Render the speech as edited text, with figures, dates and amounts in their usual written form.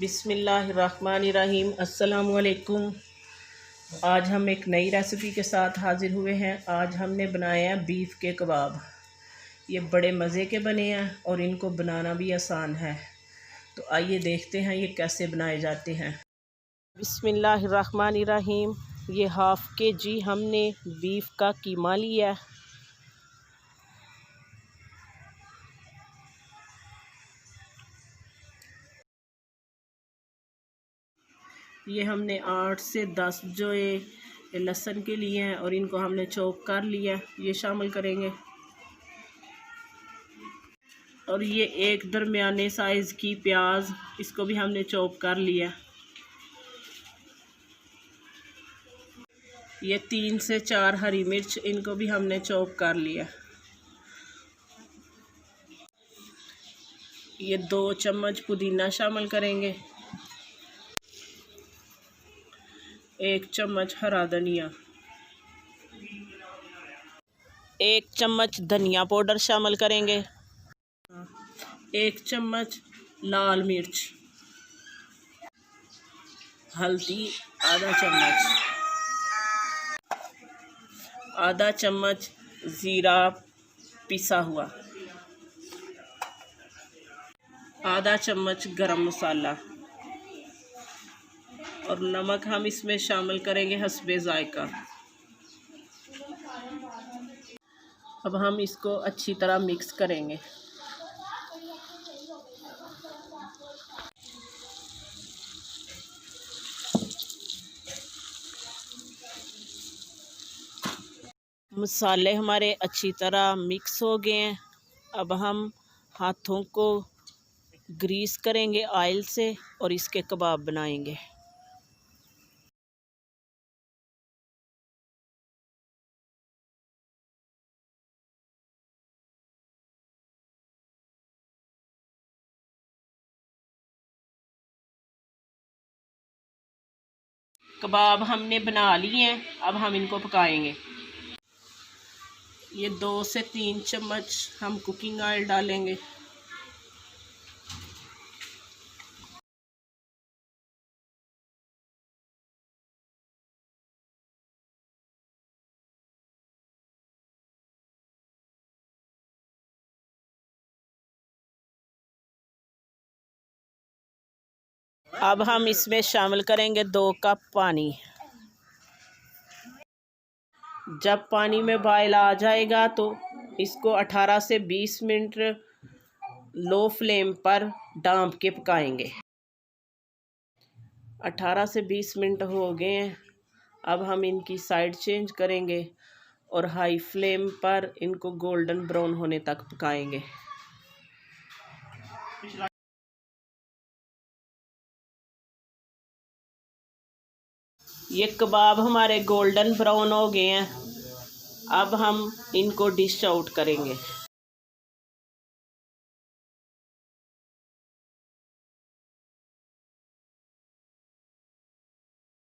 बिस्मिल्लाहिर्रहमानिर्रहीम। अस्सलामुअलैकुम। आज हम एक नई रेसिपी के साथ हाज़िर हुए हैं। आज हमने बनाए हैं बीफ के कबाब। ये बड़े मज़े के बने हैं और इनको बनाना भी आसान है। तो आइए देखते हैं ये कैसे बनाए जाते हैं। बिस्मिल्लाहिर्रहमानिर्रहीम। ये हाफ़ KG हमने बीफ का कीमा लिया। ये हमने 8 से 10 जो ये लहसुन के लिए हैं और इनको हमने चॉप कर लिया, ये शामिल करेंगे। और ये एक दरमियाने साइज़ की प्याज, इसको भी हमने चॉप कर लिया। ये 3 से 4 हरी मिर्च, इनको भी हमने चॉप कर लिया। ये 2 चम्मच पुदीना शामिल करेंगे। 1 चम्मच हरा धनिया, 1 चम्मच धनिया पाउडर शामिल करेंगे। 1 चम्मच लाल मिर्च, हल्दी आधा चम्मच ज़ीरा पिसा हुआ, आधा चम्मच गरम मसाला और नमक हम इसमें शामिल करेंगे हस्बे ज़ायका। अब हम इसको अच्छी तरह मिक्स करेंगे। मसाले हमारे अच्छी तरह मिक्स हो गए हैं। अब हम हाथों को ग्रीस करेंगे ऑयल से और इसके कबाब बनाएंगे। कबाब हमने बना लिए हैं, अब हम इनको पकाएंगे। ये 2 से 3 चम्मच हम कुकिंग ऑयल डालेंगे। अब हम इसमें शामिल करेंगे 2 कप पानी। जब पानी में बॉयल आ जाएगा तो इसको 18 से 20 मिनट लो फ्लेम पर ढाँप के पकाएंगे। 18 से 20 मिनट हो गए हैं। अब हम इनकी साइड चेंज करेंगे और हाई फ्लेम पर इनको गोल्डन ब्राउन होने तक पकाएंगे। ये कबाब हमारे गोल्डन ब्राउन हो गए हैं। अब हम इनको डिश आउट करेंगे।